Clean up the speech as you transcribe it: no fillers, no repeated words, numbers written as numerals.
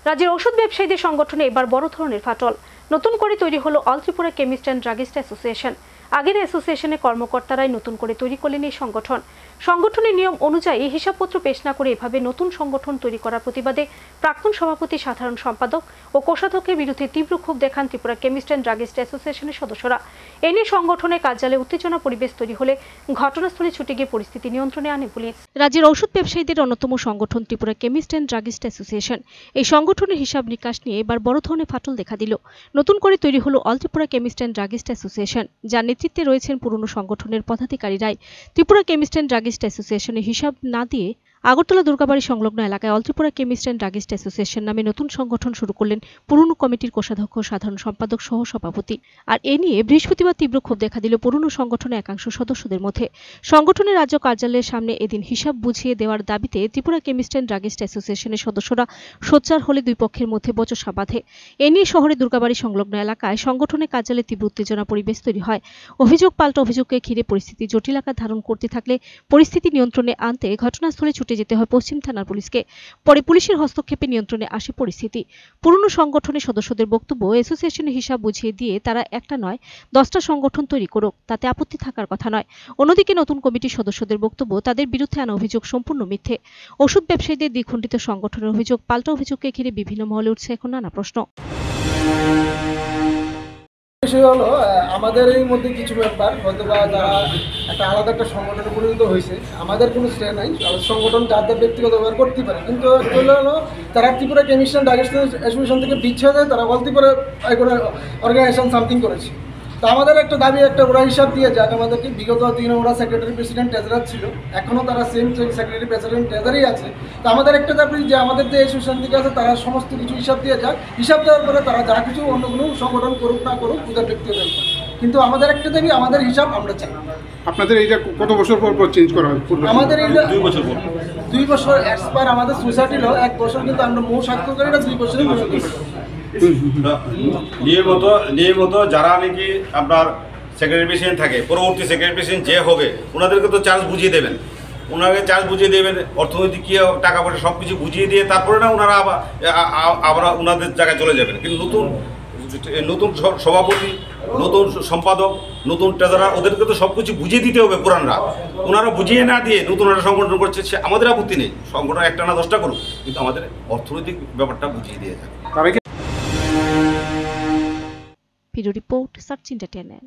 রাজ্যের ওষুধ ব্যবসায়ীদের সংগঠনে এবার বড় ধরনের ফাটল। নতুন করে তৈরি হলো all Tripura chemist and druggist association. আগের অ্যাসোসিয়েশনের কর্মকর্তারাই নতুন করে তৈরি করলেন এই সংগঠন। সংগঠনের নিয়ম অনুযায়ী হিসাবপত্র পেশ না করে এভাবে নতুন সংগঠন তৈরি করার প্রতিবাদে প্রাক্তন সভাপতি, সাধারণ সম্পাদক ও কোষাধ্যক্ষের বিরুদ্ধে তীব্র ক্ষোভ দেখান ত্রিপুরা কেমিস্ট অ্যান্ড ড্রাগিস্ট অ্যাসোসিয়েশনের সদস্যরা। এ নিয়ে সংগঠনের কার্যালয়ে উত্তেজনা পরিবেশ তৈরি হলে ঘটনাস্থলে ছুটে গিয়ে পরিস্থিতি নিয়ন্ত্রণে আনে পুলিশ। রাজ্যের ঔষধ ব্যবসায়ীদের অন্যতম সংগঠন Tripura chemist and druggist association. এই সংগঠনের হিসাব নিকাশ নিয়ে এবার বড় ধরনের ফাটল দেখা দিল। নতুন করে তৈরি হলো all Tripura chemist and druggist association, যার নেতৃত্বে রয়েছেন পুরনো সংগঠনের পদাধিকারীরাই। ত্রিপুরা কেমিস্ট অ্যান্ড ড্রাগিস্ট অ্যাসোসিয়েশনের হিসাব না দিয়ে আগরতলা দুর্গাবাড়ি সংলগ্ন এলাকায় all Tripura chemist and druggist association নামে নতুন সংগঠন শুরু করলেন পুরনো কমিটির কোষাধ্যক্ষ, সাধারণ সম্পাদক সহ সভাপতি। আর এ নিয়ে বৃহস্পতিবার তীব্র ক্ষোভ দেখা দিল পুরনো সংগঠনের একাংশ সদস্যদের মধ্যে। সংগঠনের রাজ্য কার্যালয়ের সামনে এদিন হিসাব বুঝিয়ে দেওয়ার দাবিতে ত্রিপুরা কেমিস্ট অ্যান্ড ড্রাগিস্ট অ্যাসোসিয়েশনের সদস্যরা সোচ্চার হলে দুই পক্ষের মধ্যে বচসা বাধে। এ নিয়ে শহরের দুর্গাবাড়ি সংলগ্ন এলাকায় সংগঠনের কার্যালয়ে তীব্র উত্তেজনা পরিবেশ তৈরি হয়। অভিযোগ পাল্টা অভিযোগকে ঘিরে পরিস্থিতি জটিল আকার ধারণ করতে থাকলে পরিস্থিতি নিয়ন্ত্রণে আনতে ঘটনাস্থলে ছুটে যেতে হয় পশ্চিম থানার পুলিশকে। পরে পুলিশের হস্তক্ষেপে নিয়ন্ত্রণে আসে পরিস্থিতি। পুরনো সংগঠনের সদস্যদের বক্তব্য, অ্যাসোসিয়েশনের হিসাব বুঝিয়ে দিয়ে তারা একটা নয় 10টা সংগঠন তৈরি করুক, তাতে আপত্তি থাকার কথা নয়। অন্যদিকে নতুন কমিটির সদস্যদের বক্তব্য, তাদের বিরুদ্ধে আনা অভিযোগ সম্পূর্ণ মিথ্যে। ওষুধ ব্যবসায়ীদের দ্বিখণ্ডিত সংগঠনের অভিযোগ পাল্টা অভিযোগকে ঘিরে বিভিন্ন মহলে উঠছে এখন নানা প্রশ্ন। বিষয় হলো আমাদের এই মধ্যে কিছু ব্যাপার হয়তো বা যারা একটা আলাদা একটা সংগঠনে পরিণত হয়েছে, আমাদের কোনো শ্রেয় নাই, সংগঠন যাদের ব্যক্তিগত ব্যবহার করতে পারে, কিন্তু হলো তারা Tripura chemist and druggist association থেকে বিচ্ছেদ হয়ে তারা অল ত্রিপুরা অর্গানাইজেশন সামথিং করেছে। তো আমাদের একটা দাবি, একটা ওরা হিসাব দিয়ে যাক আমাদেরকে। বিগত দিনে ওরা সেক্রেটারি প্রেসিডেন্ট ট্রেজারার ছিল, এখনও তারা সেম সেক্রেটারি প্রেসিডেন্ট ট্রেজারই আছে। তো আমাদের একটা দাবি যে আমাদের যে অ্যাসোসিয়েশন থেকে আছে তারা সমস্ত কিছু হিসাব দিয়ে যাক, হিসাব দেওয়ার পরে তারা যা কিছু অন্য কোনো সংগঠন করুক না করুক ওদের ব্যক্তিগত ব্যাপার, কিন্তু আমাদের একটা দাবি, আমাদের হিসাব আমরা চাই। আপনাদের এইটা কত বছর পর চেঞ্জ করা হয়? আমাদের এইটা 2 বছর এক্সপায়ার, আমাদের সোসাইটির 1 বছর, কিন্তু আমরা মৌ স্বাক্ষরকারীরা 2 বছরের নিয়মিত যারা নাকি আপনার সেক্রেটারি প্রেসিডেন্ট থাকে, পরবর্তী সেক্রেটারি প্রেসিডেন্ট যে হবে ওনাদেরকে তো চার্জ বুঝিয়ে দেবেন, ওনাকে চার্জ বুঝিয়ে দেবেন, অর্থনৈতিক কী টাকা পয়সা সব কিছু বুঝিয়ে দিয়ে তারপরে না ওনারা আবার ওনাদের জায়গায় চলে যাবেন। কিন্তু নতুন সভাপতি, নতুন সম্পাদক, নতুন ট্রেজারার, ওদেরকে তো সব কিছু বুঝিয়ে দিতে হবে পুরানরা। ওনারা বুঝিয়ে না দিয়ে নতুন একটা সংগঠন করছে, সে আমাদের আপত্তি নেই, সংগঠন একটা না 10টা করুক, কিন্তু আমাদের অর্থনৈতিক ব্যাপারটা বুঝিয়ে দিয়ে যাবে। Bureau report, search entertainment.